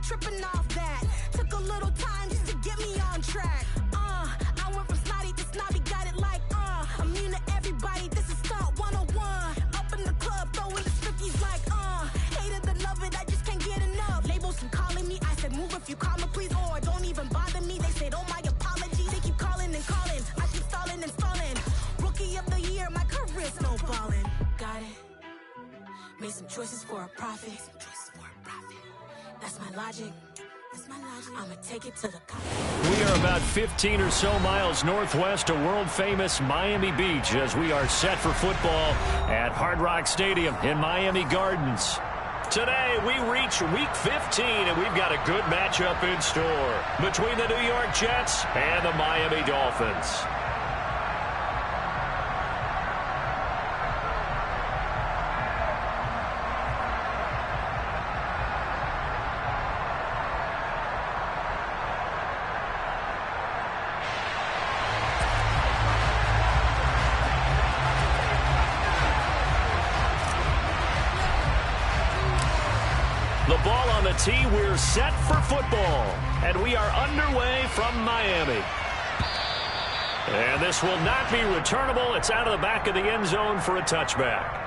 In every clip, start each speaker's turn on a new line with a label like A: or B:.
A: tripping off that. Took a little time just to get me on track. I went from snotty to snobby, got it like, immune to everybody, this is stunt 101. Up in the club, throwing the strippies like, hate it and love it, I just can't get enough. Labels keep calling me, I said move if you call me please, or don't even bother me. They said, oh my apologies, they keep calling and calling. I keep stalling and stalling. Rookie of the year, my career snowballing. Got it. Made some choices for a profit. That's my logic. I'ma take it to the top.
B: We are about 15 or so miles northwest of world-famous Miami Beach as we are set for football at Hard Rock Stadium in Miami Gardens. Today, we reach Week 15, and we've got a good matchup in store between the New York Jets and the Miami Dolphins. The ball on the tee, we're set for football, and we are underway from Miami. And this will not be returnable. It's out of the back of the end zone for a touchback.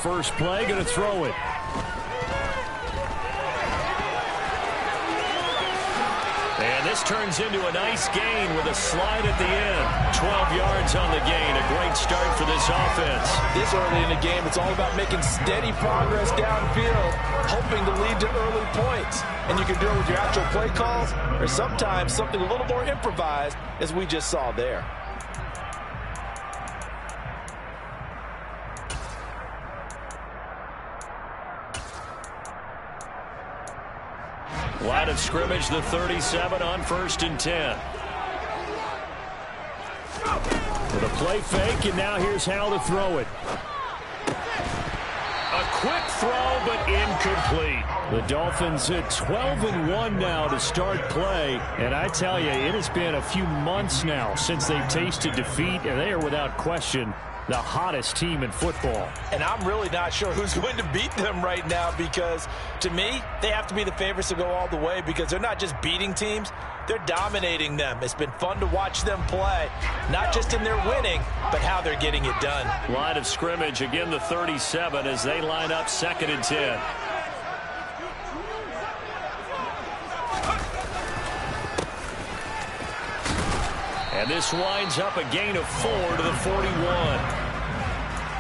B: First play, going to throw it. And this turns into a nice gain with a slide at the end. 12 yards on the gain. A great start for this offense.
C: This early in the game, it's all about making steady progress downfield, hoping to lead to early points. And you can do it with your actual play calls or sometimes something a little more improvised, as we just saw there.
B: Line of scrimmage, the 37 on 1st and 10. With a play fake, and now here's how to throw it. A quick throw, but incomplete. The Dolphins at 12-1 now to start play. And I tell you, it has been a few months now since they've tasted defeat, and they are without question the hottest team in football.
C: And I'm really not sure who's going to beat them right now, because to me, they have to be the favorites to go all the way, because they're not just beating teams, they're dominating them. It's been fun to watch them play, not just in their winning, but how they're getting it done.
B: Line of scrimmage, again the 37 as they line up 2nd and 10. And this winds up a gain of 4 to the 41.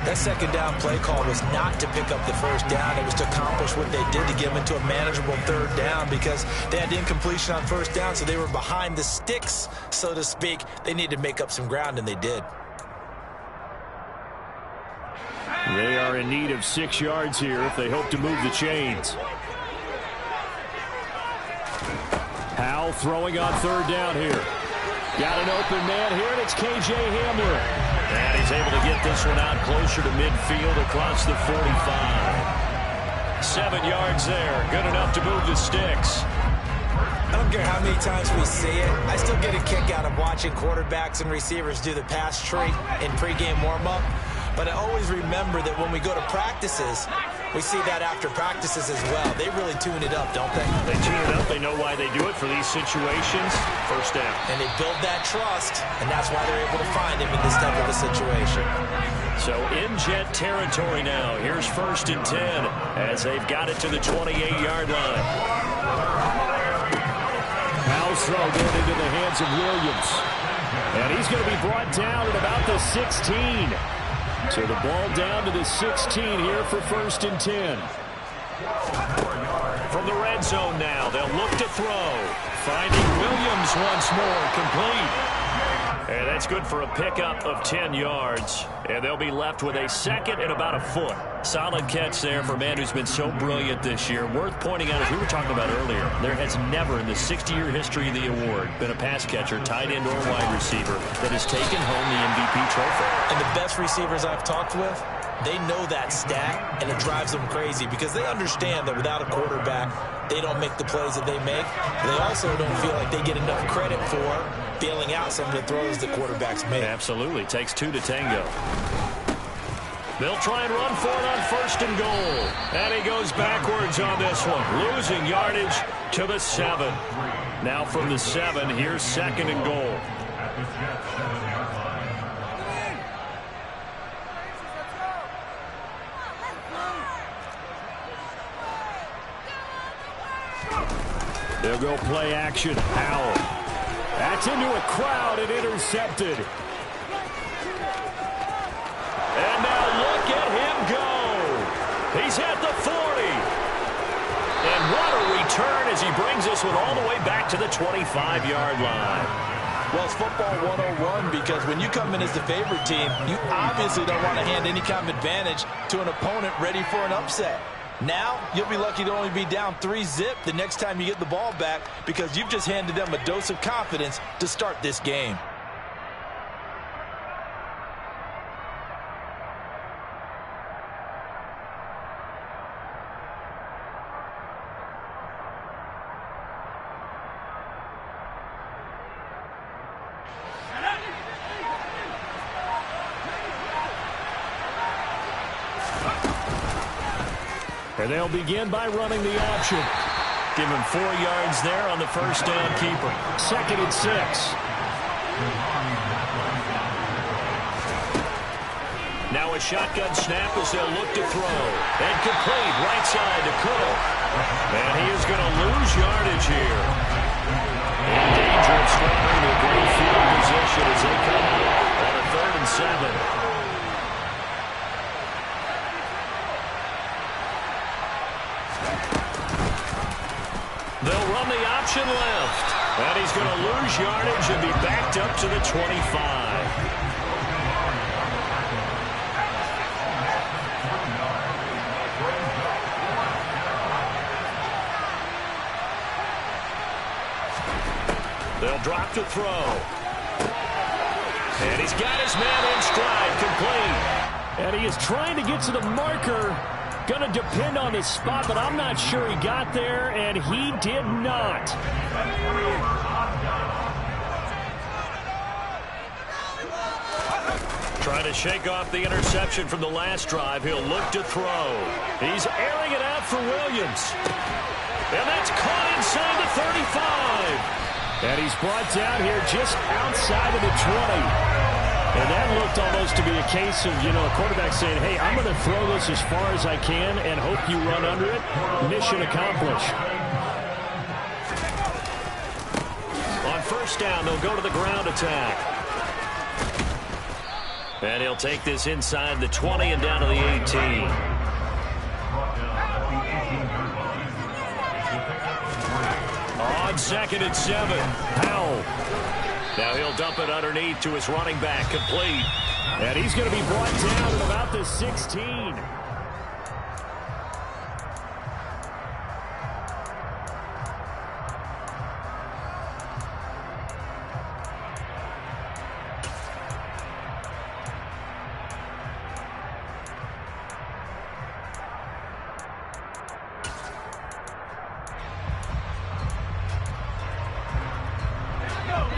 C: That second down play call was not to pick up the first down. It was to accomplish what they did to get them into a manageable 3rd down, because they had incompletion on 1st down, so they were behind the sticks, so to speak. They needed to make up some ground, and they did.
B: They are in need of 6 yards here if they hope to move the chains. Howell throwing on 3rd down here. Got an open man here, and it's K.J. Hamler. And he's able to get this one out closer to midfield across the 45. 7 yards there. Good enough to move the sticks.
C: I don't care how many times we see it. I still get a kick out of watching quarterbacks and receivers do the pass tree in pregame warm-up. But I always remember that when we go to practices, we see that after practices as well. They really tune it up, don't they?
B: They tune it up. They know why they do it for these situations. 1st down.
C: And they build that trust, and that's why they're able to find him in this type of a situation. So
B: in Jet territory now. Here's 1st and 10 as they've got it to the 28-yard line. Howell's throw going into the hands of Williams. And he's going to be brought down at about the 16. So the ball down to the 16 here for 1st and 10. From the red zone now, they'll look to throw. Finding Williams once more, complete. And that's good for a pickup of 10 yards. And they'll be left with a second and about a foot. Solid catch there for a man who's been so brilliant this year. Worth pointing out, as we were talking about earlier, there has never in the 60-year history of the award been a pass catcher, tight end, or wide receiver that has taken home the MVP trophy.
C: And the best receivers I've talked with, they know that stat, and it drives them crazy because they understand that without a quarterback, they don't make the plays that they make. They also don't feel like they get enough credit for bailing out some of the throws the quarterbacks make.
B: Absolutely. Takes two to tango. They'll try and run for it on first and goal. And he goes backwards on this one, losing yardage to the 7. Now from the 7, here's second and goal. They'll go play action. Howell. That's into a crowd and intercepted. And now look at him go. He's at the 40. And what a return as he brings this one all the way back to the 25-yard line.
C: Well, it's football 101 because when you come in as the favorite team, you obviously don't want to hand any kind of advantage to an opponent ready for an upset. Now, you'll be lucky to only be down 3-zip the next time you get the ball back because you've just handed them a dose of confidence to start this game.
B: And they'll begin by running the option. Give him 4 yards there on the first down keeper. Second and 6. Now a shotgun snap as they'll look to throw. And complete right side to Kittle. And he is going to lose yardage here. In danger of struggling to great field position as they come out on a 3rd and 7. They'll run the option left. And he's going to lose yardage and be backed up to the 25. They'll drop to throw. And he's got his man in stride, complete. And he is trying to get to the marker. Going to depend on his spot, but I'm not sure he got there, and he did not. Trying to shake off the interception from the last drive. He'll look to throw. He's airing it out for Williams. And that's caught inside the 35. And he's brought down here just outside of the 20. And that looked almost to be a case of, a quarterback saying, hey, I'm going to throw this as far as I can and hope you run under it. Mission accomplished. On first down, they'll go to the ground attack. And he'll take this inside the 20 and down to the 18. On second and 7, Howell. Now he'll dump it underneath to his running back, complete. And he's going to be brought down at about the 16.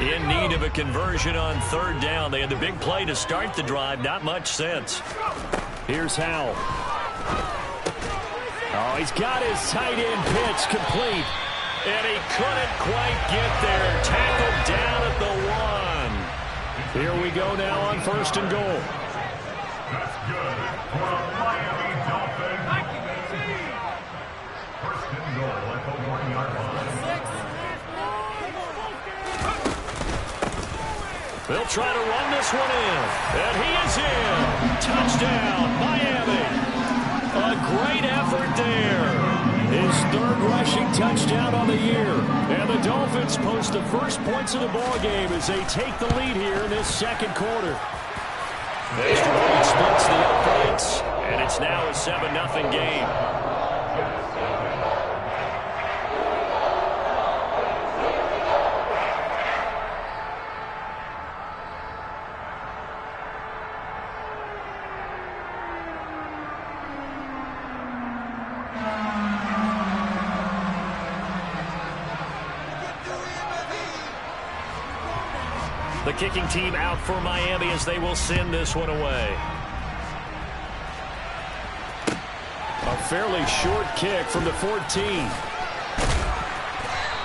B: In need of a conversion on third down. They had the big play to start the drive. Not much sense. Here's Howell. Oh, he's got his tight end pitch complete. And he couldn't quite get there. Tackled down at the 1. Here we go now on first and goal.
D: That's good for the Miami Dolphins. First and goal at the 1-yard line.
B: They'll try to run this one in. And he is in. Touchdown, Miami. A great effort there. His 3rd rushing touchdown on the year. And the Dolphins Seahawks post the first points of the ball game as they take the lead here in this second quarter. Mr. Boyd splits the uprights, and it's now a 7-0 game. The kicking team out for Miami as they will send this one away. A fairly short kick from the 14.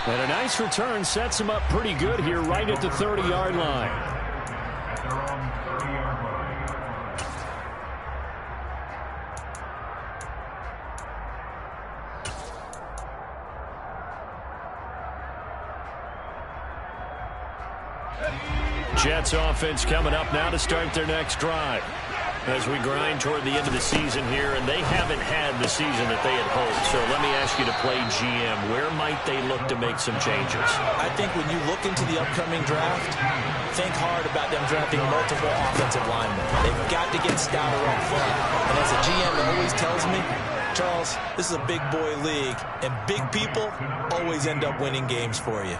B: And a nice return sets him up pretty good here right at the 30-yard line.
D: At their own 30-yard line.
B: Jets offense coming up now to start their next drive. As we grind toward the end of the season here, and they haven't had the season that they had hoped. So let me ask you to play GM. Where might they look to make some changes?
C: I think when you look into the upcoming draft, think hard about them drafting multiple offensive linemen. They've got to get stouter up front. And as a GM always tells me, Charles, this is a big boy league, and big people always end up winning games for you.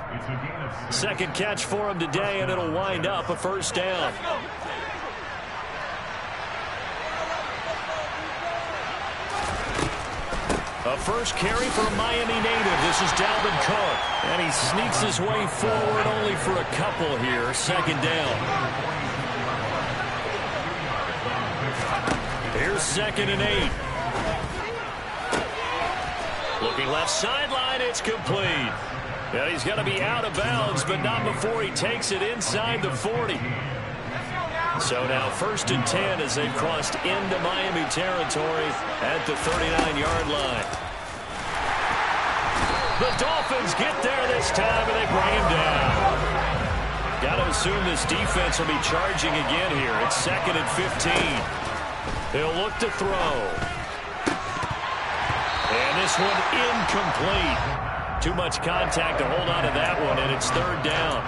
B: Second catch for him today, and it'll wind up a first down. A first carry for a Miami native. This is Dalvin Cook, and he sneaks his way forward only for a couple here. Second down. Here's 2nd and 8. Looking left sideline, it's complete. And he's going to be out of bounds, but not before he takes it inside the 40. So now 1st and 10 as they've crossed into Miami territory at the 39-yard line. The Dolphins get there this time, and they bring him down. Got to assume this defense will be charging again here. It's 2nd and 15. He'll look to throw. And this one incomplete. Too much contact to hold on to that one, and it's 3rd down.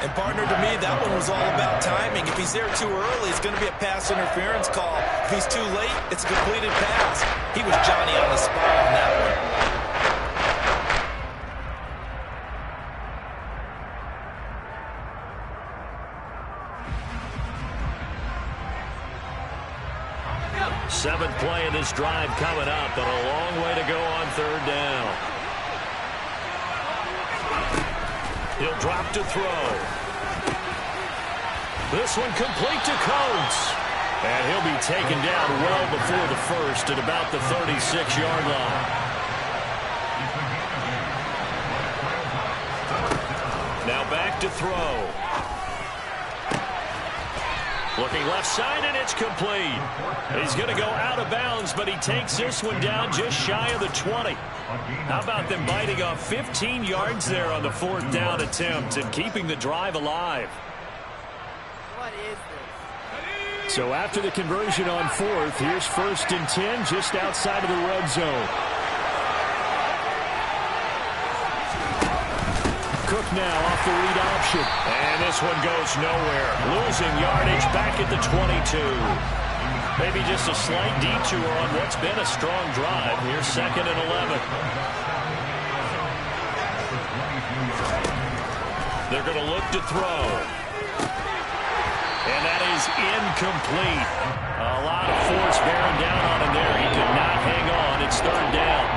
C: And partner, to me, that one was all about timing. If he's there too early, it's going to be a pass interference call. If he's too late, it's a completed pass. He was Johnny on the spot on that one.
B: Seventh play of this drive coming up, but a long way to go on 3rd down. He'll drop to throw. This one complete to Coates. And he'll be taken down well before the first at about the 36-yard line. Now back to throw. Looking left side, and it's complete. He's going to go out of bounds, but he takes this one down just shy of the 20. How about them biting off 15 yards there on the 4th down attempt and keeping the drive alive?
E: What is this?
B: So after the conversion on 4th, here's 1st and 10 just outside of the red zone. Cook now off the read option. And this one goes nowhere. Losing yardage back at the 22. Maybe just a slight detour on what's been a strong drive. Here's 2nd and 11. They're going to look to throw. And that is incomplete. A lot of force bearing down on him there. He could not hang on. It's 3rd down.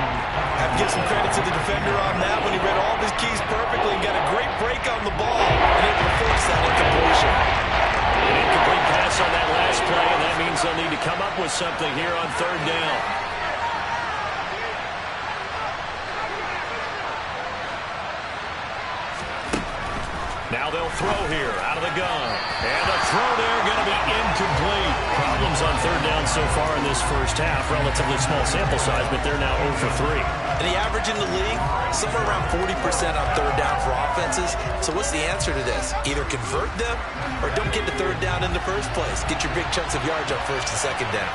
C: Have to give some credit to the defender on that when he read all of his keys perfectly and got a great break on the ball and able to force that incompletion.
B: An incomplete pass on that last play, and that means they'll need to come up with something here on 3rd down. Now they'll throw here out of the gun. And a throw there going to be incomplete. Problems on 3rd down so far in this first half. Relatively small sample size, but they're now 0 for 3.
C: And the average in the league, somewhere around 40% on 3rd down for offenses. So what's the answer to this? Either convert them or don't get to 3rd down in the first place. Get your big chunks of yards on 1st and 2nd down.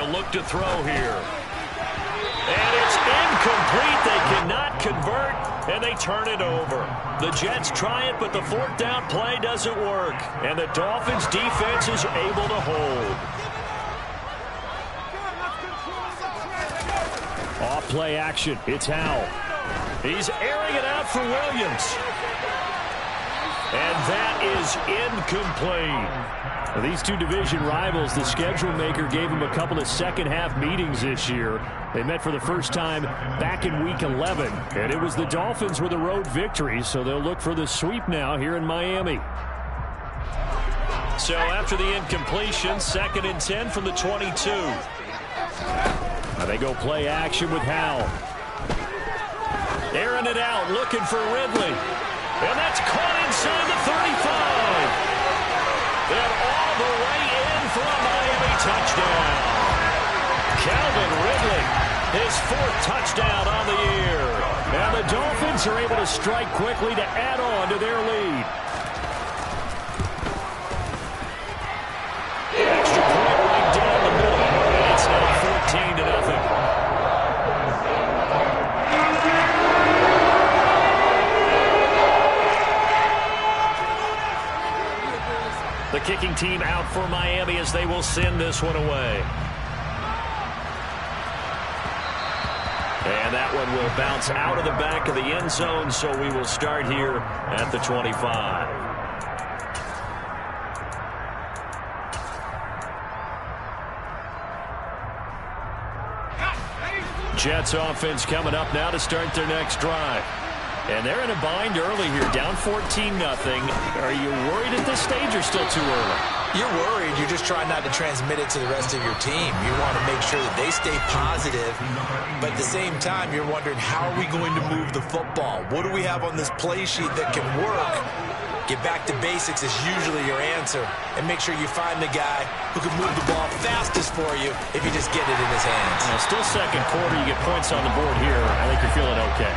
B: They'll look to throw here. And it's incomplete. They cannot convert, and they turn it over. The Jets try it, but the fourth down play doesn't work. And the Dolphins' defense is able to hold. Off play action. It's Howell. He's airing it out for Williams. And that is incomplete. These two division rivals, the schedule maker gave them a couple of second-half meetings this year. They met for the first time back in Week 11, and it was the Dolphins with a road victory, so they'll look for the sweep now here in Miami. So after the incompletion, 2nd and 10 from the 22. Now they go play action with Howell. Airing it out, looking for Ridley. And that's caught inside the 35. And all the way in for a Miami touchdown. Calvin Ridley, his 4th touchdown on the year. And the Dolphins are able to strike quickly to add on to their lead. Extra point right down the middle. And it's now 14-0. The kicking team out for Miami as they will send this one away. And that one will bounce out of the back of the end zone, so we will start here at the 25. Jets offense coming up now to start their next drive. And they're in a bind early here, down 14-0. Are you worried at this stage or still too early?
C: You're worried. You're just trying not to transmit it to the rest of your team. You want to make sure that they stay positive, but at the same time, you're wondering, how are we going to move the football? What do we have on this play sheet that can work? Get back to basics is usually your answer, and make sure you find the guy who can move the ball fastest for you if you just get it in his hands.
B: Still second quarter, you get points on the board here. I think you're feeling okay.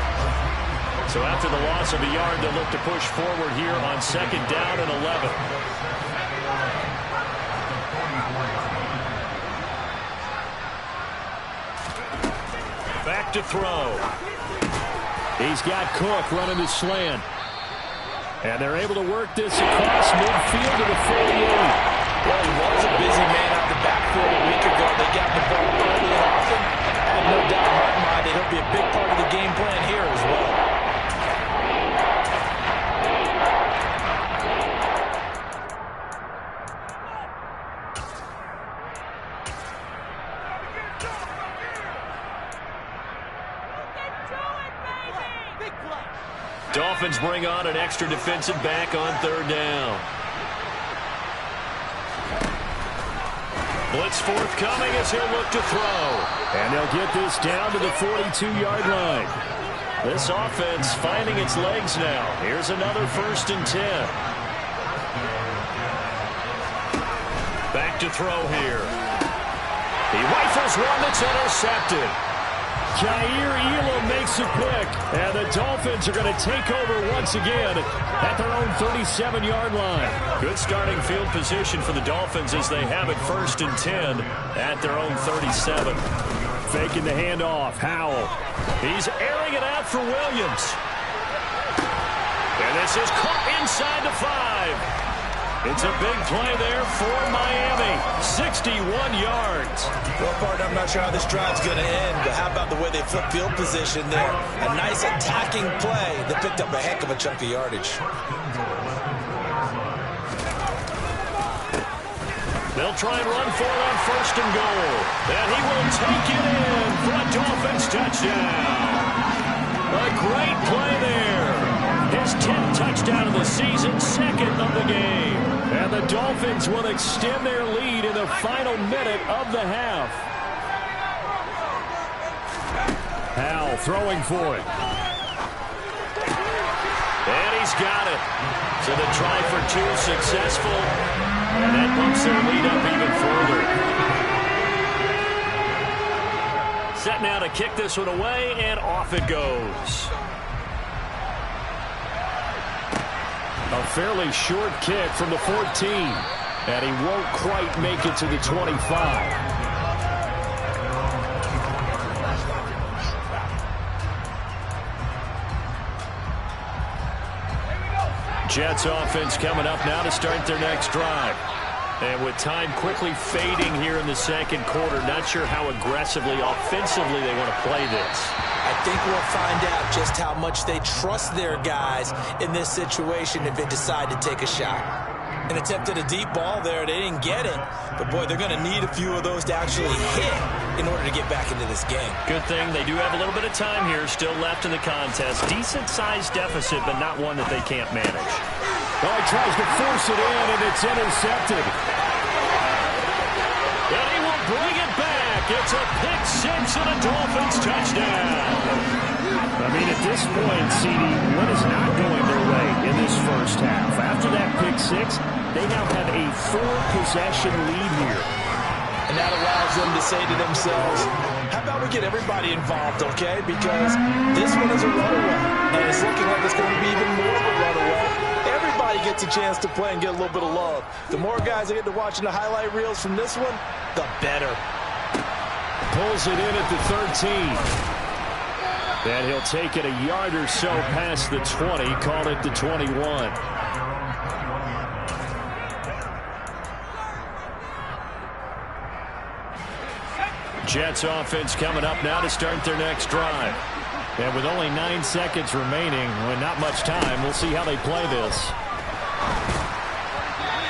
B: So after the loss of a yard, they'll look to push forward here on 2nd down and 11. Back to throw. He's got Cook running the slant. And they're able to work this across midfield to the 48.
C: Well, he was a busy man out the backfield a week ago. They got the ball early and often. I have no doubt in my mind that he'll be a big part of the game plan here as well.
B: Dolphins bring on an extra defensive back on 3rd down. Blitz forthcoming as he'll look to throw. And they'll get this down to the 42-yard line. This offense finding its legs now. Here's another 1st and 10. Back to throw here. He rifles one that's intercepted. Jair Elam makes a pick, and the Dolphins are going to take over once again at their own 37-yard line. Good starting field position for the Dolphins as they have it 1st and 10 at their own 37. Faking the handoff, Howell. He's airing it out for Williams. And this is caught inside the 5. It's a big play there for Miami. 61 yards.
C: Well, partner, I'm not sure how this drive's going to end, but how about the way they flip field position there? A nice attacking play that picked up a heck of a chunk of yardage.
B: They'll try and run for it on 1st and goal. And he will take it in for a Dolphins touchdown. A great play there. His 10th touchdown of the season, 2nd of the game. And the Dolphins will extend their lead in the final minute of the half. Howell throwing for it. And he's got it. So the try for 2 successful. And that bumps their lead up even further. Set now to kick this one away, and off it goes. A fairly short kick from the 14, and he won't quite make it to the 25. Jets offense coming up now to start their next drive. And with time quickly fading here in the second quarter, not sure how aggressively, offensively they want to play this.
C: I think we'll find out just how much they trust their guys in this situation if they decide to take a shot. An attempt at a deep ball there. They didn't get it. But, boy, they're going to need a few of those to actually hit in order to get back into this game.
B: Good thing they do have a little bit of time here still left in the contest. Decent-sized deficit, but not one that they can't manage.
F: Oh, he tries to force it in, and it's intercepted.
B: And he will bring it back. It's a pick six and a Dolphins touchdown.
F: I mean, at this point, CD, what is not going their way in this first half? After that pick six, they now have a 4-possession lead here.
C: And that allows them to say to themselves, how about we get everybody involved, okay? Because this one is a runaway, and it's looking like it's going to be even more of a runaway. Everybody gets a chance to play and get a little bit of love. The more guys that get to watching the highlight reels from this one, the better.
B: Pulls it in at the 13. And he'll take it a yard or so past the 20, call it the 21. Jets offense coming up now to start their next drive. And with only 9 seconds remaining, with not much time, we'll see how they play this.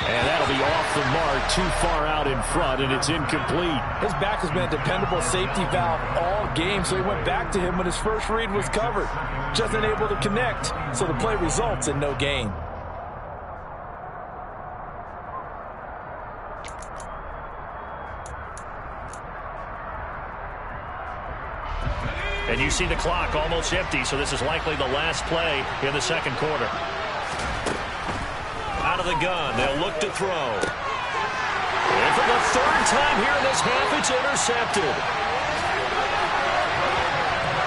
B: And that'll be off the mark, too far out in front, and it's incomplete.
G: His back has been a dependable safety valve all game, so he went back to him when his first read was covered. Just unable to connect, so the play results in no gain.
B: And you see the clock almost empty, so this is likely the last play in the second quarter. Out of the gun, they'll look to throw. And for the third time here in this half, it's intercepted.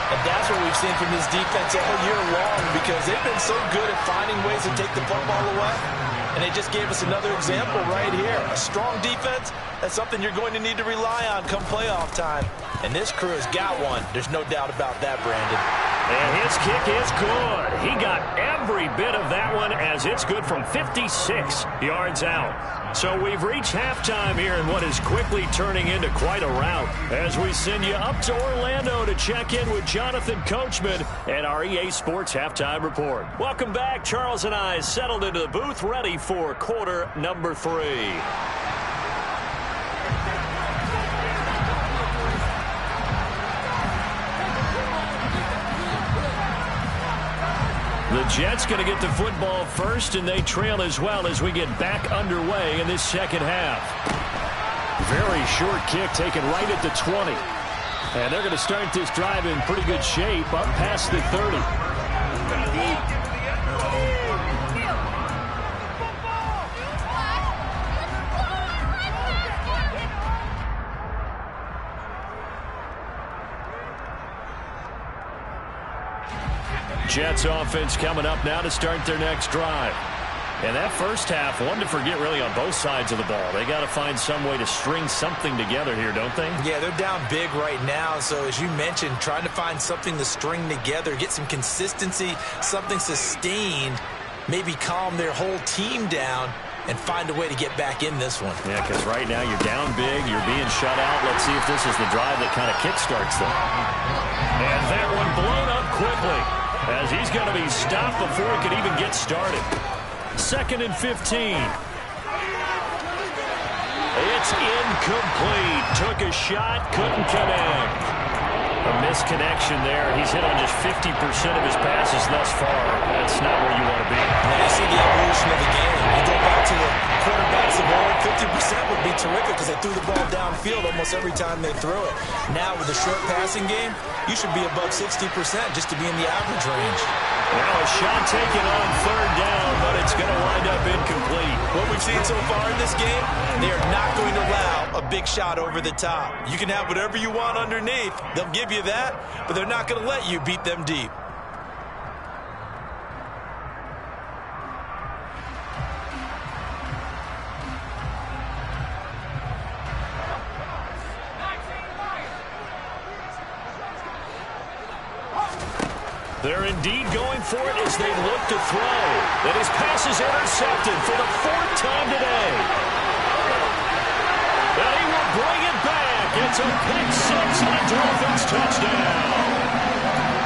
C: And that's what we've seen from this defense all year long, because they've been so good at finding ways to take the football away. And they just gave us another example right here. A strong defense, that's something you're going to need to rely on come playoff time. And this crew has got one. There's no doubt about that, Brandon.
B: And his kick is good. He got every bit of that one as it's good from 56 yards out. So we've reached halftime here in what is quickly turning into quite a rout as we send you up to Orlando to check in with Jonathan Coachman and our EA Sports Halftime Report. Welcome back. Charles and I settled into the booth ready for quarter number 3. The Jets going to get the football first, and they trail as well as we get back underway in this second half. Very short kick taken right at the 20. And they're going to start this drive in pretty good shape up past the 30. Jets offense coming up now to start their next drive. And that first half, one to forget really on both sides of the ball. They got to find some way to string something together here, don't they?
C: Yeah, they're down big right now. So as you mentioned, trying to find something to string together, get some consistency, something sustained, maybe calm their whole team down and find a way to get back in this one.
B: Yeah, because right now you're down big, you're being shut out. Let's see if this is the drive that kind of kickstarts them. And that one blown up quickly, as he's going to be stopped before he could even get started. 2nd and 15. It's incomplete. Took a shot, couldn't connect. A misconnection there. He's hit on just 50% of his passes thus far. That's not where you want to be.
C: Now you see the evolution of the game. You go back to the quarterbacks of old, 50% would be terrific because they threw the ball downfield almost every time they threw it. Now with the short passing game, you should be above 60% just to be in the average range.
B: Now a shot taken on 3rd down, but it's going to wind up incomplete.
C: What we've seen so far in this game, they are not going to allow a big shot over the top. You can have whatever you want underneath. They'll give you that, but they're not going to let you beat them deep.
B: They're indeed going for it as they look to throw. And his pass is intercepted for the 4th time today. And he will bring it back. It's a pick 6 and a Dolphins touchdown.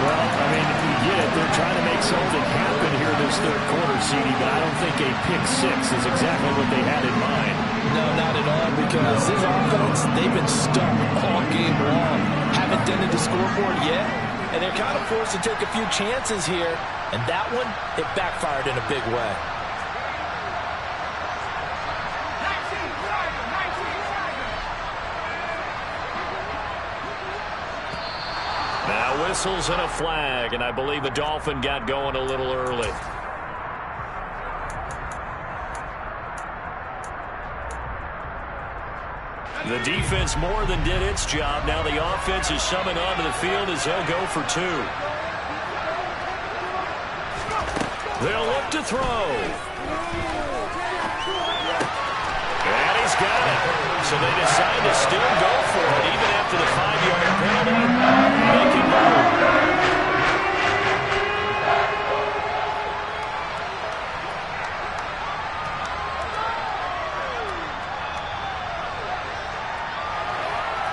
F: Well, I mean, you get it. They're trying to make something happen here this third quarter, CD, but I don't think a pick 6 is exactly what they had in mind.
G: No, not at all, because this offense, they've been stuck all game long. Haven't dented the scoreboard yet, and they're kind of forced to take a few chances here, and that one, it backfired in a big way.
B: Now whistles and a flag, and I believe the Dolphin got going a little early. The defense more than did its job. Now the offense is summing onto the field as they'll go for 2. They'll look to throw. And he's got it. So they decide to still go for it, even after the 5-yard penalty. They can move.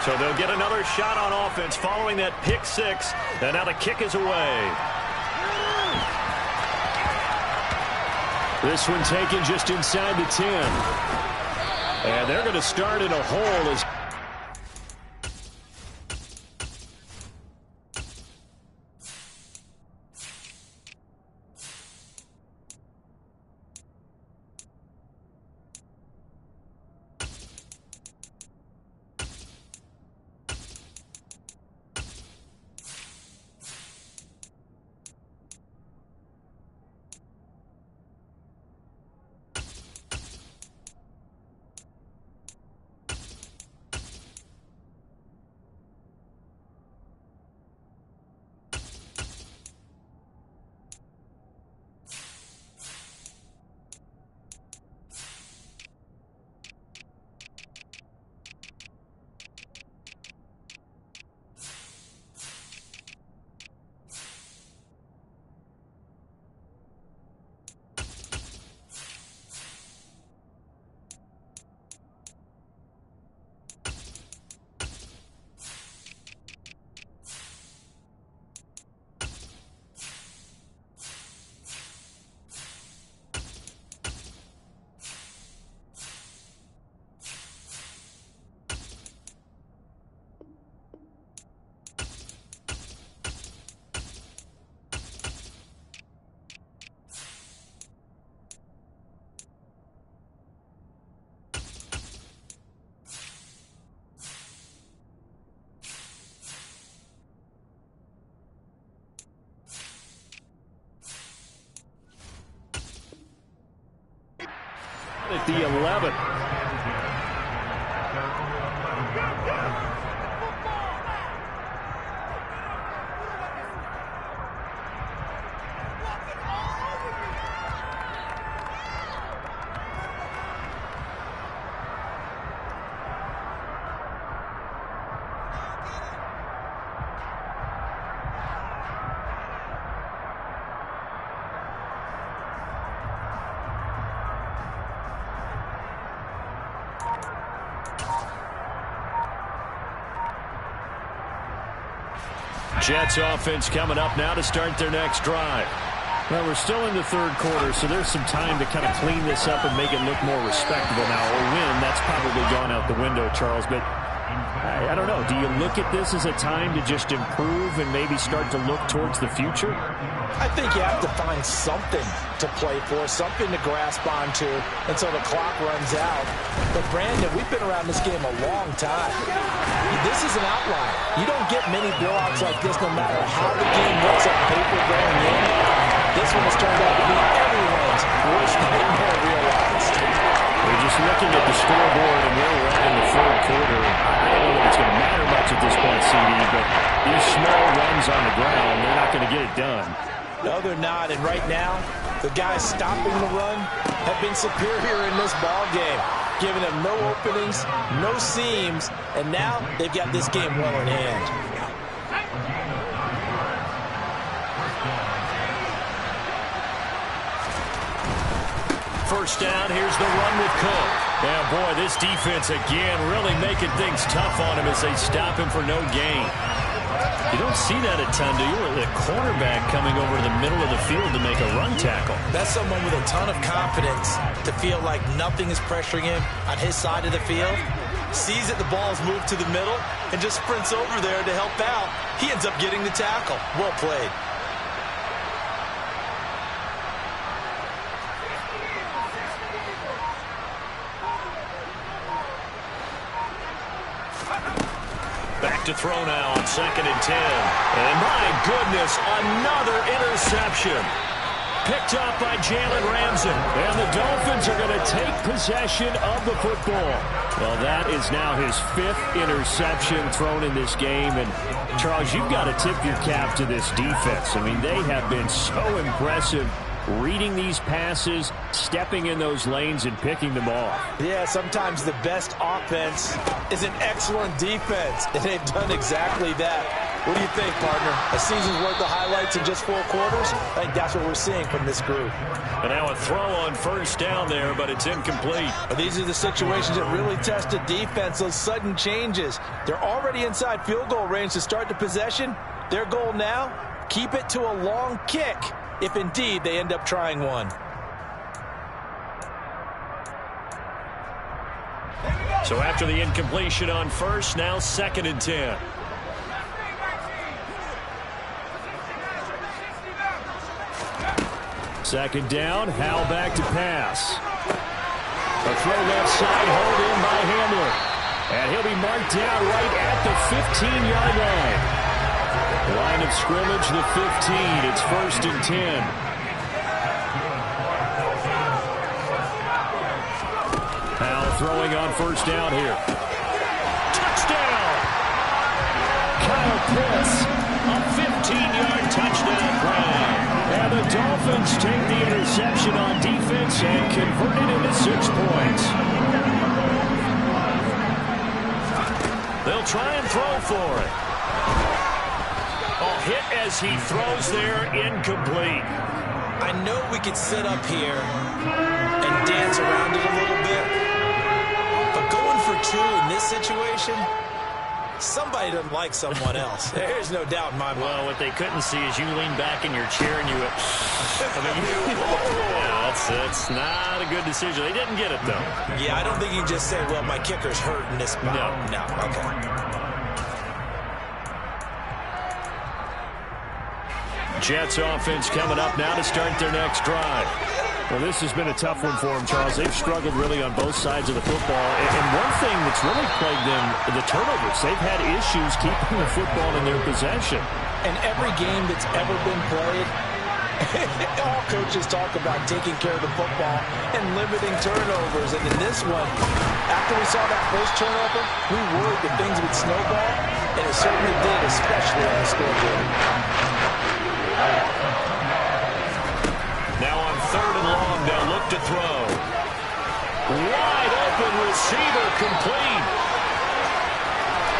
B: So they'll get another shot on offense following that pick 6. And now the kick is away. This one taken just inside the 10. And they're going to start in a hole as at the 11. Jets offense coming up now to start their next drive.
F: Well, we're still in the third quarter, so there's some time to kind of clean this up and make it look more respectable. Now, a win, that's probably gone out the window, Charles, but I don't know. Do you look at this as a time to just improve and maybe start to look towards the future?
G: I think you have to find something to play for, something to grasp onto until the clock runs out. But, Brandon, we've been around this game a long time. This is an outlier. You don't get many blowouts like this no matter how the game looks on paper going in. This one has turned out to be everyone's worst nightmare realized.
F: We're just looking at the scoreboard and where we're at in the third quarter. I don't know that it's going to matter much at this point, CD, but these small runs on the ground, they're not going to get it done.
G: No, they're not. And right now, the guys stopping the run have been superior in this ball game, giving them no openings, no seams, and now they've got this game well in hand.
B: first down. Here's the run with Cook. Yeah, boy, this defense again really making things tough on him as they stop him for no gain. You don't see that a ton, do you? The cornerback coming over to the middle of the field to make a run tackle.
C: That's someone with a ton of confidence to feel like nothing is pressuring him on his side of the field. Sees that the ball is moved to the middle and just sprints over there to help out. He ends up getting the tackle. Well played.
B: Back to throw now on 2nd and 10. And my goodness, another interception. Picked up by Jalen Ramsey. And the Dolphins are going to take possession of the football. Well, that is now his 5th interception thrown in this game. And, Charles, you've got to tip your cap to this defense. I mean, they have been so impressive reading these passes, stepping in those lanes, and picking them off.
G: Yeah, sometimes the best offense is an excellent defense, and they've done exactly that. What do you think, partner? A season's worth of highlights in just 4 quarters? I think that's what we're seeing from this group.
B: And now a throw on first down there, but it's incomplete.
G: These are the situations that really test a defense, those sudden changes. They're already inside field goal range to start the possession. Their goal now, keep it to a long kick, if indeed they end up trying one.
B: So after the incompletion on first, now 2nd and 10. Second down, Howell back to pass. A throw left side, hold in by Hamler. And he'll be marked down right at the 15-yard line. Line of scrimmage, the 15. It's 1st and 10. Howell throwing on first down here. Touchdown! Kyle Pitts, a 15-yard touchdown play. And the Dolphins take the interception on defense and convert it into 6 points. They'll try and throw for it. Hit as he throws there, incomplete.
C: I know we could sit up here and dance around it a little bit, but going for 2 in this situation, somebody doesn't like someone else. There's no doubt in my mind.
B: Well, what they couldn't see is you lean back in your chair and you went, yeah, that's not a good decision. They didn't get it, though.
C: Yeah, I don't think you can just say, well, my kicker's hurt in this spot. No, okay.
B: Jets offense coming up now to start their next drive.
F: Well, this has been a tough one for them, Charles. They've struggled really on both sides of the football. And one thing that's really plagued them, the turnovers. They've had issues keeping the football in their possession.
G: And every game that's ever been played, all coaches talk about taking care of the football and limiting turnovers. And in this one, after we saw that first turnover, we worried that things would snowball, and it certainly did, especially on the scoreboard.
B: Now on 3rd and long, they'll look to throw. Wide open receiver complete.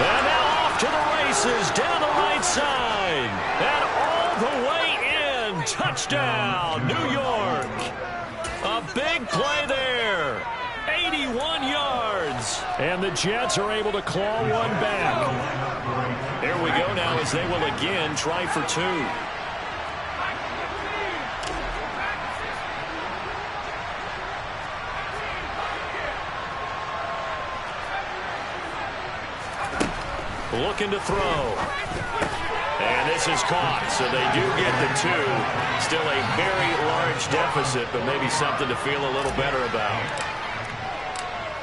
B: And now off to the races down the right side. And all the way in. Touchdown, New York. A big play there. 81 yards. And the Jets are able to claw one back. There we go now as they will again try for 2. Looking to throw. And this is caught, so they do get the 2. Still a very large deficit, but maybe something to feel a little better about.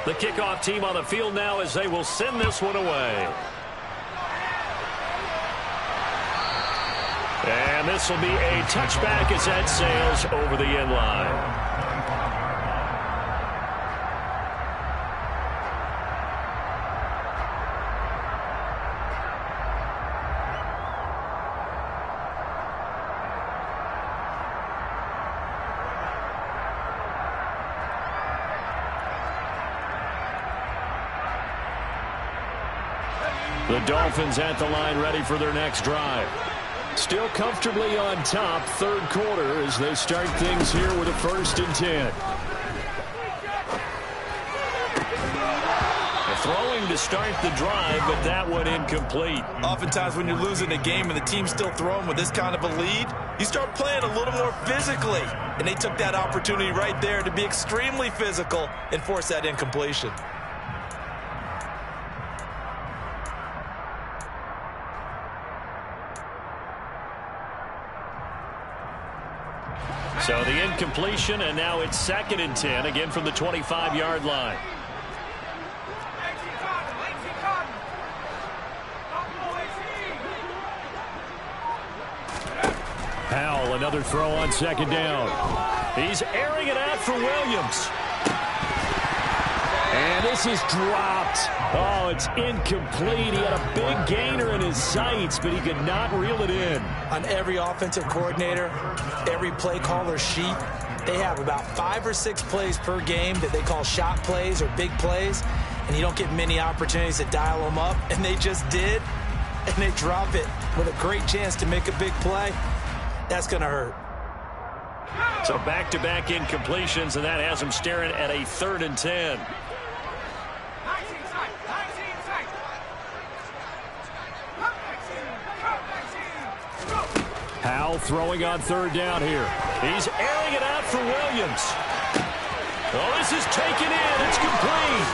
B: The kickoff team on the field now as they will send this one away. And this will be a touchback as that sails over the end line. The Dolphins at the line ready for their next drive. Still comfortably on top, 3rd quarter as they start things here with a 1st and 10. throwing to start the drive, but that one incomplete.
C: Oftentimes when you're losing a game and the team's still throwing with this kind of a lead, you start playing a little more physically. And they took that opportunity right there to be extremely physical and force that incompletion.
B: So the incompletion, and now it's 2nd and 10, again from the 25-yard line. Powell, another throw on 2nd down. He's airing it out for Williams. And this is dropped. Oh, it's incomplete. He had a big gainer in his sights, but he could not reel it in.
C: On every offensive coordinator, every play caller sheet, they have about 5 or 6 plays per game that they call shot plays or big plays, and you don't get many opportunities to dial them up, and they just did, and they drop it with a great chance to make a big play. That's going to hurt.
B: So back-to-back incompletions, and that has him staring at a 3rd and 10. Powell throwing on 3rd down here. He's airing it out for Williams. Oh, this is taken in. It's complete.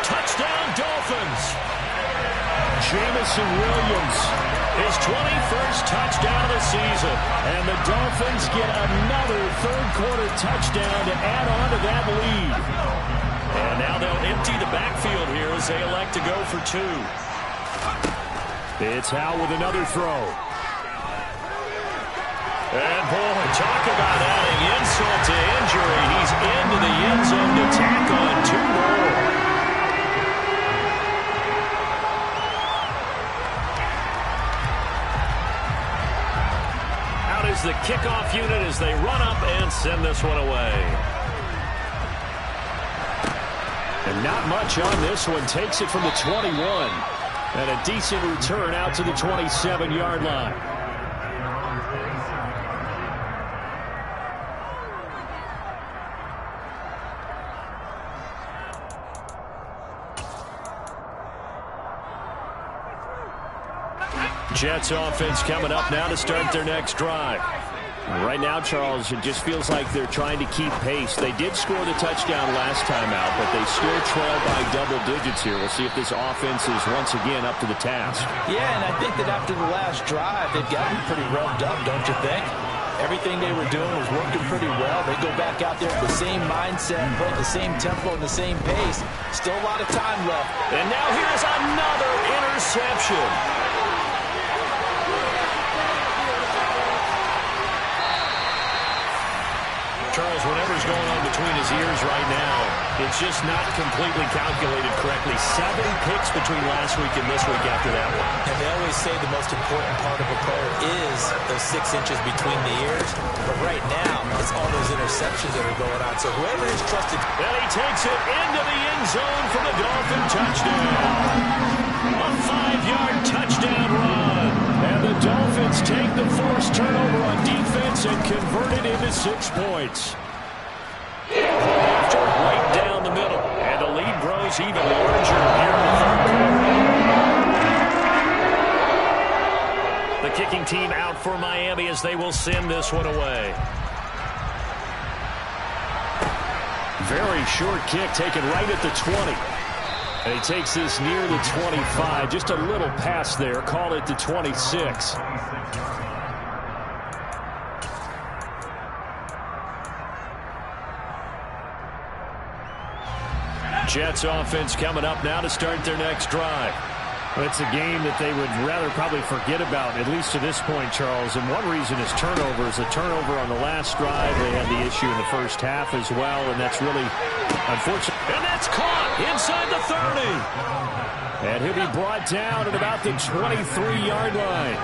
B: Touchdown, Dolphins. Jamison Williams, his 21st touchdown of the season. And the Dolphins get another 3rd-quarter touchdown to add on to that lead. And now they'll empty the backfield here as they elect to go for 2. It's Howell with another throw. And boy, talk about adding insult to injury. He's into the end zone to tack on 2 more. Out is the kickoff unit as they run up and send this one away. And not much on this one. Takes it from the 21. And a decent return out to the 27-yard line. Jets offense coming up now to start their next drive. Right now, Charles, it just feels like they're trying to keep pace. They did score the touchdown last time out, but they still trail by double digits here. We'll see if this offense is once again up to the task.
G: Yeah, and I think that after the last drive, they've gotten pretty revved up, don't you think? Everything they were doing was working pretty well. They go back out there with the same mindset, play the same tempo and the same pace. Still a lot of time left.
B: And now here's another interception. Charles, whatever's going on between his ears right now, it's just not completely calculated correctly. 7 picks between last week and this week after that one.
C: And they always say the most important part of a player is those 6 inches between the ears. But right now, it's all those interceptions that are going on. So whoever is trusted.
B: And he takes it into the end zone for the Dolphin touchdown. A 5-yard touchdown run. And the Dolphins take the forced turnover on defense and convert it into 6 points. After right down the middle. And the lead grows even larger here in the 3rd quarter. The kicking team out for Miami as they will send this one away. Very short kick taken right at the 20. And he takes this near the 25. Just a little pass there. Call it the 26. Jets offense coming up now to start their next drive.
F: Well, it's a game that they would rather probably forget about, at least to this point, Charles. And one reason is turnovers. A turnover on the last drive. They had the issue in the first half as well, and that's really unfortunate.
B: And that's caught inside the 30.
F: And he'll be brought down at about the 23-yard line.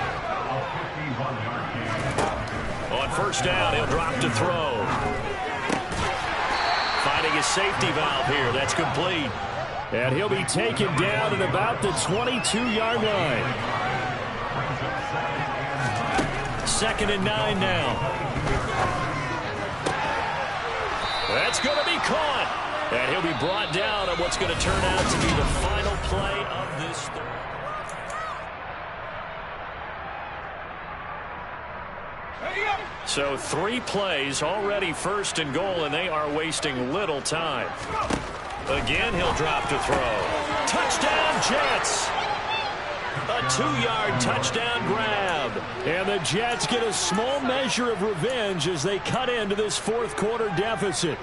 B: On first down, he'll drop to throw. Finding his safety valve here. That's complete.
F: And he'll be taken down at about the 22-yard line.
B: 2nd and 9 now. That's going to be caught. And he'll be brought down on what's going to turn out to be the final play of this third. So 3 plays already first and goal, and they are wasting little time. Again, he'll drop to throw. Touchdown, Jets! A 2-yard touchdown grab. And the Jets get a small measure of revenge as they cut into this fourth quarter deficit.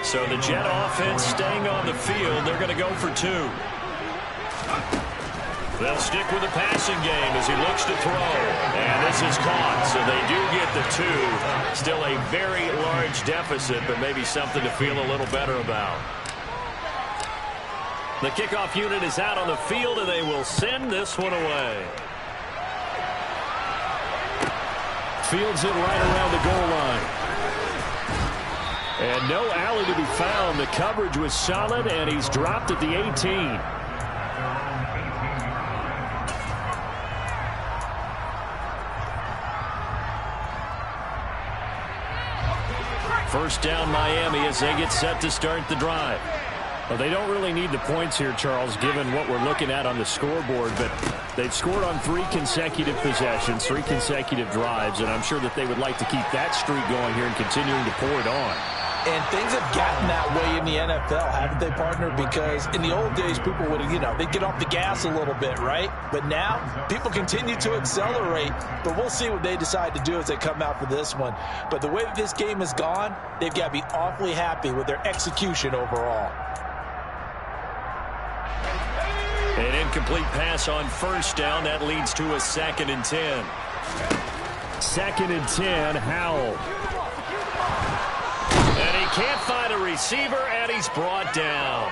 B: So the Jet offense staying on the field. They're going to go for 2. They'll stick with the passing game as he looks to throw. And this is caught, so they do get the 2. Still a very large deficit, but maybe something to feel a little better about. The kickoff unit is out on the field, and they will send this one away.
F: Fields it right around the goal line. And no alley to be found. The coverage was solid, and he's dropped at the 18. First down, Miami, as they get set to start the drive. Well, they don't really need the points here, Charles, given what we're looking at on the scoreboard, but they've scored on 3 consecutive possessions, 3 consecutive drives, and I'm sure that they would like to keep that streak going here and continuing to pour it on.
G: And things have gotten that way in the NFL, haven't they, partner? Because in the old days, people would, they'd get off the gas a little bit, right? But now, people continue to accelerate, but we'll see what they decide to do as they come out for this one. But the way that this game has gone, they've got to be awfully happy with their execution overall.
B: An incomplete pass on first down. That leads to a 2nd and 10.
F: 2nd and 10, Howell.
B: And he can't find a receiver, and he's brought down.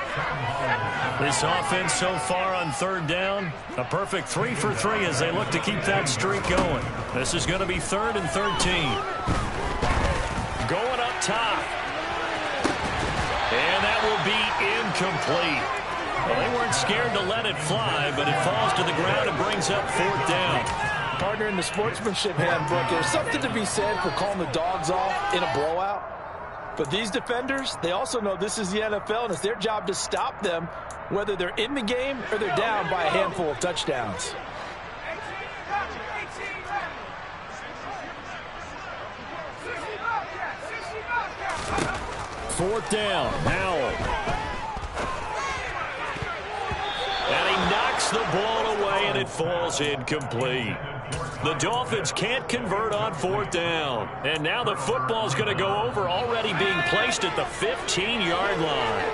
B: This offense so far on 3rd down, a perfect 3 for 3 as they look to keep that streak going. This is going to be 3rd and 13. Going up top. And that will be incomplete. Well, they weren't scared to let it fly, but it falls to the ground and brings up 4th down.
G: Partner, in the sportsmanship handbook, there's something to be said for calling the dogs off in a blowout. But these defenders, they also know this is the NFL, and it's their job to stop them, whether they're in the game or they're down by a handful of touchdowns.
F: Fourth down, Howell.
B: And he knocks the ball away, and it falls incomplete. The Dolphins can't convert on 4th down. And now the football's going to go over, already being placed at the 15-yard line.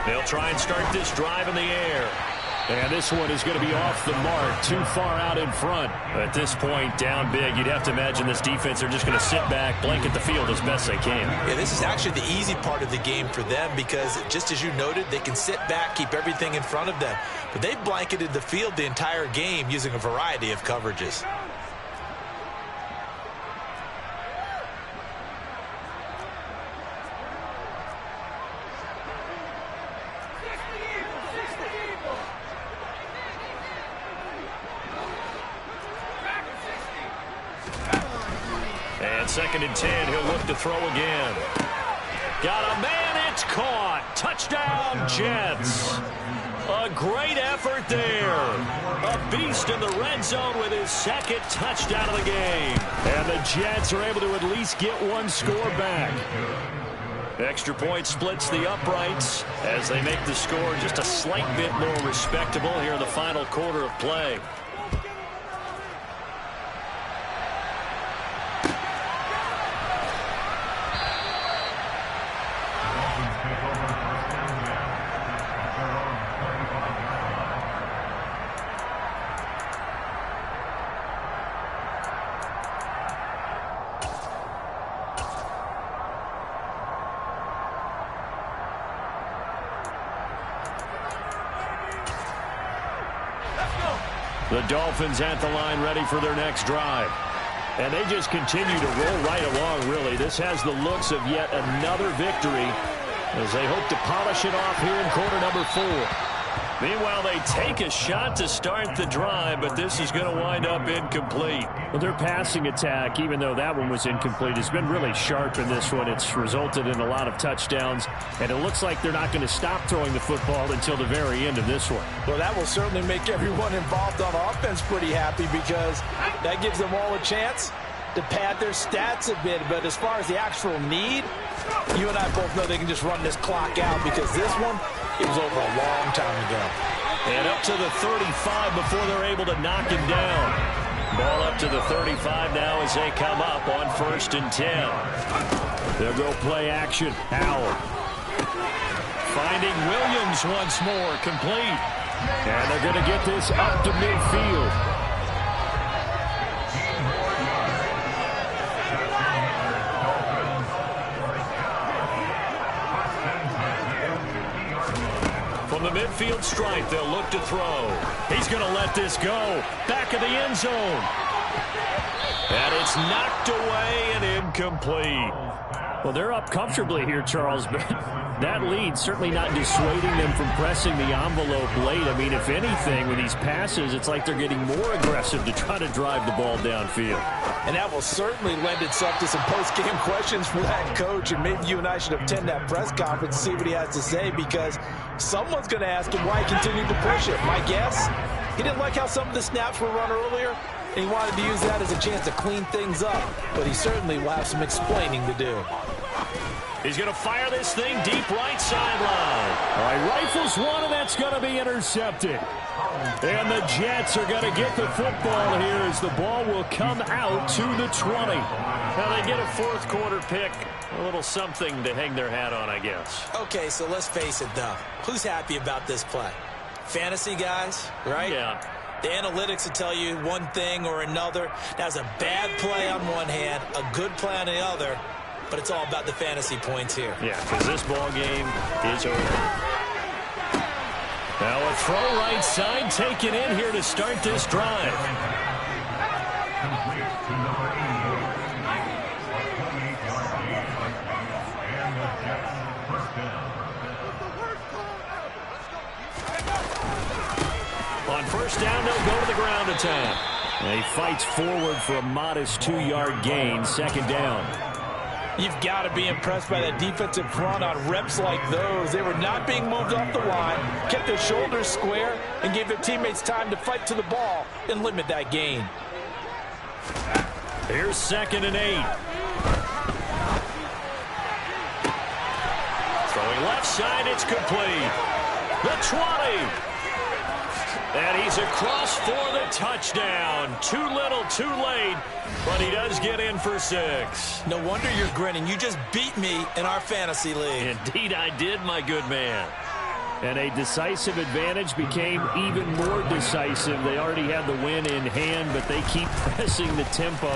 B: They'll try and start this drive in the air.
F: And this one is going to be off the mark, too far out in front.
B: At this point, down big, you'd have to imagine this defense are just going to sit back, blanket the field as best they can.
C: Yeah, this is actually the easy part of the game for them because, just as you noted, they can sit back, keep everything in front of them. But they've blanketed the field the entire game using a variety of coverages.
B: And 2nd and 10, he'll look to throw again. Got a man, it's caught. Touchdown, Jets. A great effort there. A beast in the red zone with his 2nd touchdown of the game.
F: And the Jets are able to at least get one score back.
B: Extra point splits the uprights as they make the score just a slight bit more respectable here in the final quarter of play.
F: The Dolphins at the line, ready for their next drive. And they just continue to roll right along, really. This has the looks of yet another victory as they hope to polish it off here in quarter number 4.
B: Meanwhile, they take a shot to start the drive, but this is going to wind up incomplete.
F: Well, their passing attack, even though that one was incomplete, has been really sharp in this one. It's resulted in a lot of touchdowns, and it looks like they're not going to stop throwing the football until the very end of this one.
G: Well, that will certainly make everyone involved on offense pretty happy because that gives them all a chance to pad their stats a bit. But as far as the actual need, you and I both know they can just run this clock out because this one, it was over a long time ago.
B: And up to the 35 before they're able to knock him down. Ball up to the 35 now as they come up on 1st and 10. They'll go play action. Howard. Finding Williams once more, complete.
F: And they're going to get this up to midfield.
B: From the midfield stripe, they'll look to throw. He's going to let this go. Back of the end zone. And it's knocked away and incomplete.
F: Well, they're up comfortably here, Charles, but that lead certainly not dissuading them from pressing the envelope late. I mean, if anything, with these passes, it's like they're getting more aggressive to try to drive the ball downfield.
G: And that will certainly lend itself to some post-game questions for that coach, and maybe you and I should attend that press conference and see what he has to say, because someone's going to ask him why he continued to push it. My guess, he didn't like how some of the snaps were run earlier, and he wanted to use that as a chance to clean things up, but he certainly will have some explaining to do.
B: He's going to fire this thing deep right sideline.
F: All right, rifles one, and that's going to be intercepted.
B: And the Jets are going to get the football here as the ball will come out to the 20. Now they get a 4th quarter pick. A little something to hang their hat on, I guess.
C: Okay, so let's face it, though. Who's happy about this play? Fantasy guys, right?
B: Yeah.
C: The analytics will tell you one thing or another. That's a bad play on one hand, a good play on the other. But it's all about the fantasy points here.
B: Yeah, because this ball game is over. Now a throw right side taken in here to start this drive. On 1st down, they'll go to the ground attack.
F: And he fights forward for a modest 2-yard gain, 2nd down.
G: You've got to be impressed by that defensive front on reps like those. They were not being moved off the line, kept their shoulders square, and gave their teammates time to fight to the ball and limit that gain.
B: Here's 2nd and 8. Throwing left side, it's complete. The 20. And he's across for the touchdown. Too little, too late, but he does get in for 6.
C: No wonder you're grinning. You just beat me in our fantasy league.
B: Indeed I did, my good man.
F: And a decisive advantage became even more decisive. They already had the win in hand, but they keep pressing the tempo,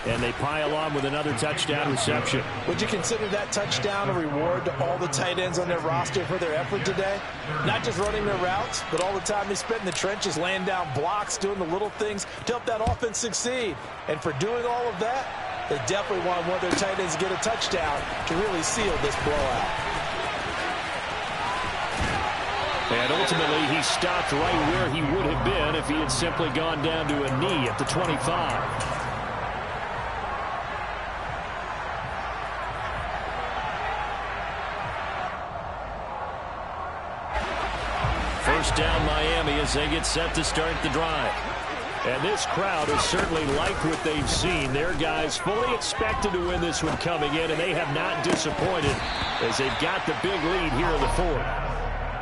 F: and they pile on with another touchdown reception.
G: Would you consider that touchdown a reward to all the tight ends on their roster for their effort today? Not just running their routes, but all the time they spent in the trenches, laying down blocks, doing the little things to help that offense succeed. And for doing all of that, they definitely want one of their tight ends to get a touchdown to really seal this blowout.
F: And ultimately, he stopped right where he would have been if he had simply gone down to a knee at the 25.
B: 1st down Miami as they get set to start the drive. And this crowd has certainly liked what they've seen. Their guys fully expected to win this one coming in, and they have not disappointed as they've got the big lead here in the 4th.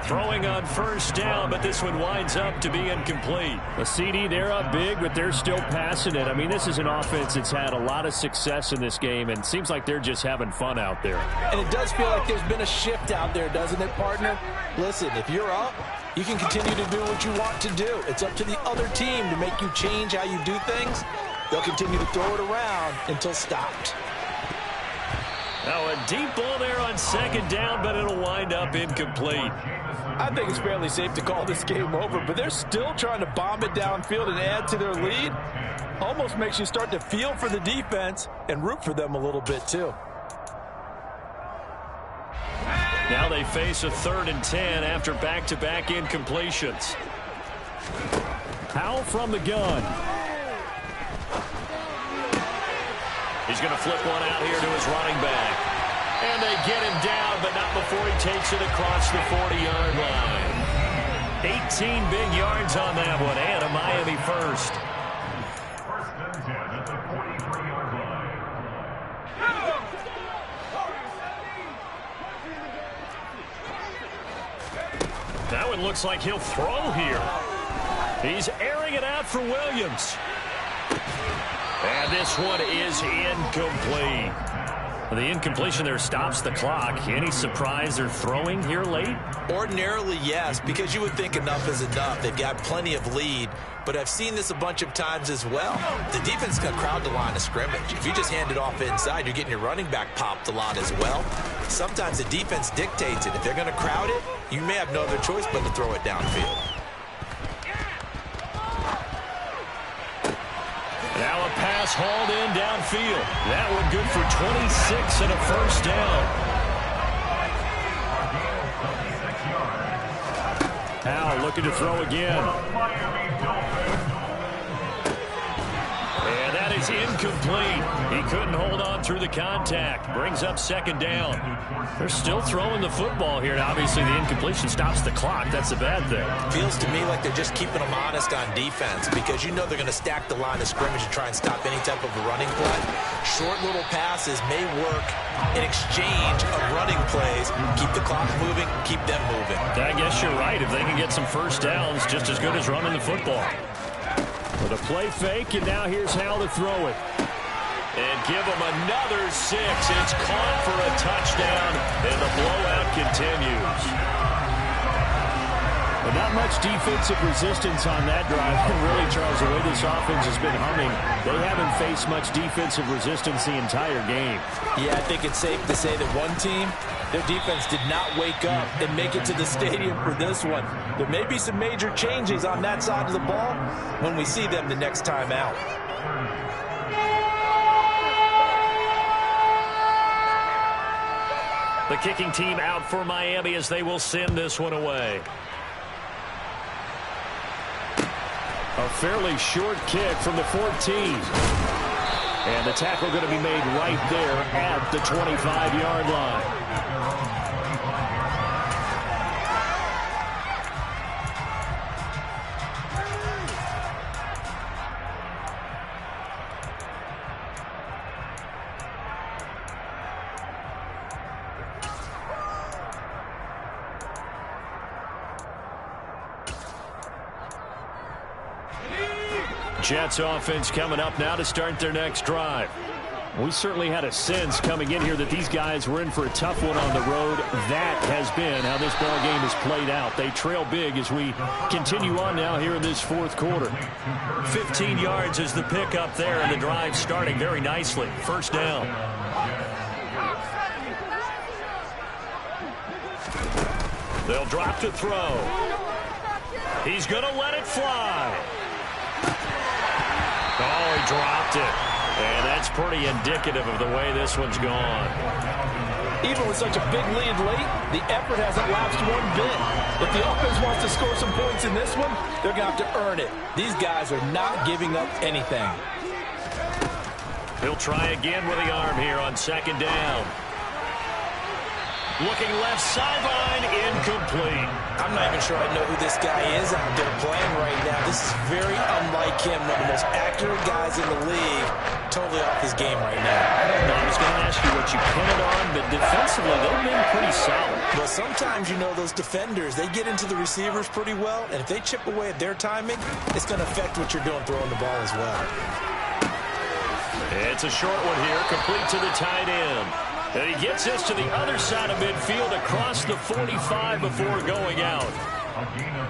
B: Throwing on 1st down, but this one winds up to be incomplete.
F: A CD, they're up big, but they're still passing it. I mean, this is an offense that's had a lot of success in this game, and it seems like they're just having fun out there.
G: And it does feel like there's been a shift out there, doesn't it, partner? Listen, if you're up, you can continue to do what you want to do. It's up to the other team to make you change how you do things. They'll continue to throw it around until stopped.
B: Now a deep ball there on 2nd down, but it'll wind up incomplete.
G: I think it's fairly safe to call this game over, but they're still trying to bomb it downfield and add to their lead. Almost makes you start to feel for the defense and root for them a little bit too.
B: Now they face a 3rd and 10 after back-to-back incompletions.
F: Powell from the gun.
B: He's going to flip one out here to his running back. And they get him down, but not before he takes it across the 40-yard line. 18 big yards on that one, and a Miami first.
D: First and 10 at the 43-yard line.
B: That one looks like he'll throw here. He's airing it out for Williams. And this one is incomplete. The incompletion there stops the clock. Any surprise they're throwing here late?
C: Ordinarily, yes, because you would think enough is enough. They've got plenty of lead, but I've seen this a bunch of times as well. The defense is going to crowd the line of scrimmage. If you just hand it off inside, you're getting your running back popped a lot as well. Sometimes the defense dictates it. If they're going to crowd it, you may have no other choice but to throw it downfield.
B: Now a pass hauled in downfield. That one good for 26 and a first down. Now looking to throw again. And that is incomplete. He couldn't hold on through the contact. Brings up second down. They're still throwing the football here. Now, obviously, the incompletion stops the clock. That's a bad thing.
C: Feels to me like they're just keeping them honest on defense because you know they're going to stack the line of scrimmage and try and stop any type of a running play. Short little passes may work in exchange of running plays. Keep the clock moving, keep them moving.
B: I guess you're right. If they can get some first downs, just as good as running the football. With a play fake, and now here's how to throw it. And give them another 6. It's caught for a touchdown, and the blowout continues.
F: But not much defensive resistance on that drive. And really, Charles, the way this offense has been humming, they haven't faced much defensive resistance the entire game.
G: Yeah, I think it's safe to say that one team, their defense did not wake up and make it to the stadium for this one. There may be some major changes on that side of the ball when we see them the next time out.
B: The kicking team out for Miami as they will send this one away. A fairly short kick from the 14. And the tackle going to be made right there at the 25-yard line. Jets offense coming up now to start their next drive. We certainly had a sense coming in here that these guys were in for a tough one on the road. That has been how this ball game has played out. They trail big as we continue on now here in this fourth quarter. 15 yards is the pickup there, and the drive starting very nicely. First down. They'll drop to throw. He's going to let it fly. Oh, he dropped it. And that's pretty indicative of the way this one's gone.
G: Even with such a big lead late, the effort hasn't lapsed one bit. If the offense wants to score some points in this one, they're going to have to earn it. These guys are not giving up anything.
B: He'll try again with the arm here on second down. Looking left sideline, incomplete.
C: I'm not even sure I know who this guy is out there playing right now. This is very unlike him, one of the most accurate guys in the league. Totally off his game right now.
B: I don't know. I was going to ask you what you pin it on, but defensively, they've been pretty solid.
C: Well, sometimes, you know, those defenders, they get into the receivers pretty well, and if they chip away at their timing, it's going to affect what you're doing throwing the ball as well.
B: It's a short one here, complete to the tight end. And he gets this to the other side of midfield across the 45 before going out.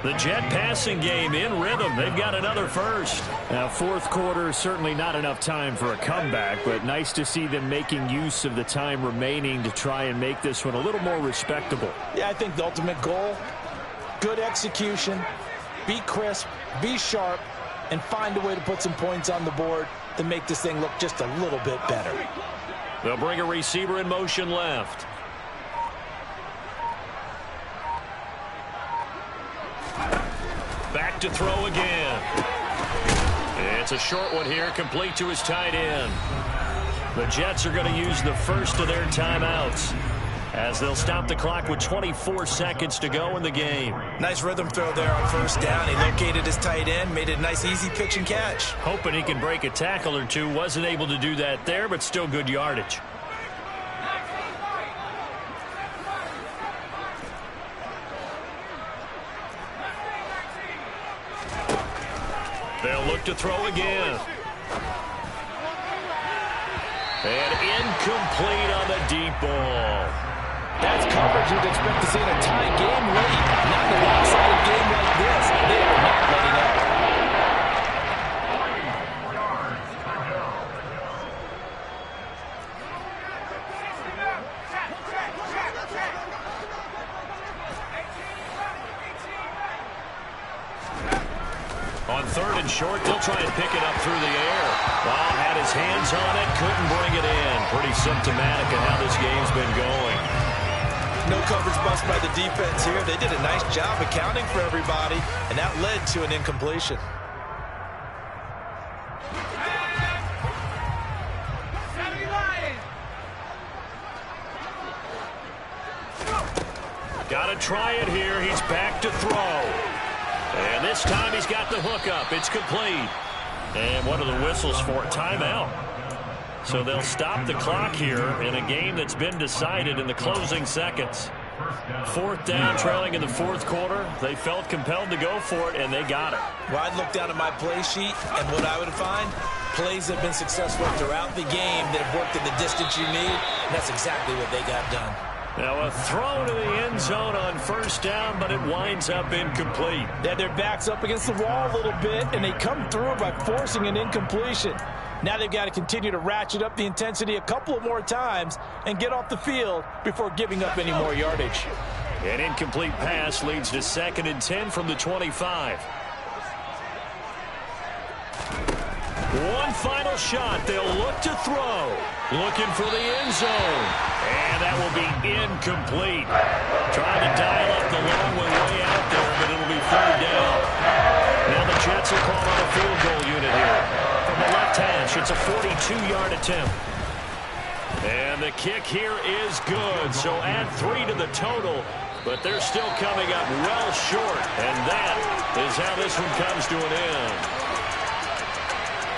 B: The Jet passing game in rhythm. They've got another first.
F: Now, fourth quarter, certainly not enough time for a comeback, but nice to see them making use of the time remaining to try and make this one a little more respectable.
G: Yeah, I think the ultimate goal, good execution, be crisp, be sharp, and find a way to put some points on the board to make this thing look just a little bit better.
B: They'll bring a receiver in motion left. Back to throw again. It's a short one here, complete to his tight end. The Jets are going to use the first of their timeouts as they'll stop the clock with 24 seconds to go in the game.
C: Nice rhythm throw there on first down. He located his tight end, made it a nice easy pitch and catch.
B: Hoping he can break a tackle or two. Wasn't able to do that there, but still good yardage. They'll look to throw again. And incomplete on the deep ball.
G: That's coverage you'd expect to see in a tie game late. Not in a lopsided game like this. They are not letting up.
B: On third and short, they'll try and pick it up through the air. Ball had his hands on it, couldn't bring it in. Pretty symptomatic of how this game's been going.
C: No coverage bust by the defense here. They did a nice job accounting for everybody, and that led to an incompletion.
B: Got to try it here. He's back to throw. And this time he's got the hook up. It's complete. And what are the whistles for? Timeout. So they'll stop the clock here in a game that's been decided in the closing seconds. Fourth down, trailing in the fourth quarter. They felt compelled to go for it, and they got it.
C: Well, I'd look down at my play sheet, and what I would find, plays have been successful throughout the game that have worked in the distance you need, and that's exactly what they got done.
B: Now a throw to the end zone on first down, but it winds up incomplete.
G: They had their backs up against the wall a little bit, and they come through by forcing an incompletion. Now they've got to continue to ratchet up the intensity a couple of more times and get off the field before giving up any more yardage.
B: An incomplete pass leads to 2nd and 10 from the 25. One final shot. They'll look to throw. Looking for the end zone. And that will be incomplete. Trying to dial up the long one way out there, but it'll be third down. Now the Jets are called on a field goal unit here. From the left hash, it's a 42-yard attempt. And the kick here is good. So add 3 to the total, but they're still coming up well short. And that is how this one comes to an end.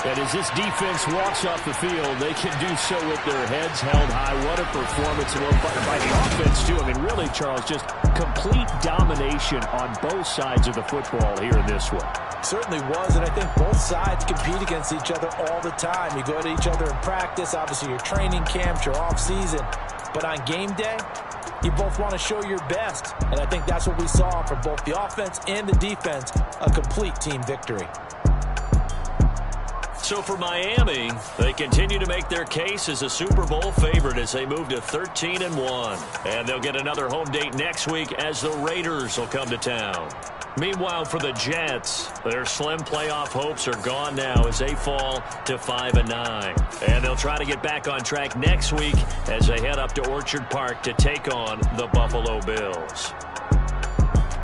F: And as this defense walks off the field, they can do so with their heads held high. What a performance by the offense, too. I mean, really, Charles, just complete domination on both sides of the football here in this one.
G: Certainly was, and I think both sides compete against each other all the time. You go to each other in practice, obviously your training camps, your off-season. But on game day, you both want to show your best. And I think that's what we saw from both the offense and the defense, a complete team victory.
B: So for Miami, they continue to make their case as a Super Bowl favorite as they move to 13-1. And they'll get another home date next week as the Raiders will come to town. Meanwhile, for the Jets, their slim playoff hopes are gone now as they fall to 5-9. And they'll try to get back on track next week as they head up to Orchard Park to take on the Buffalo Bills.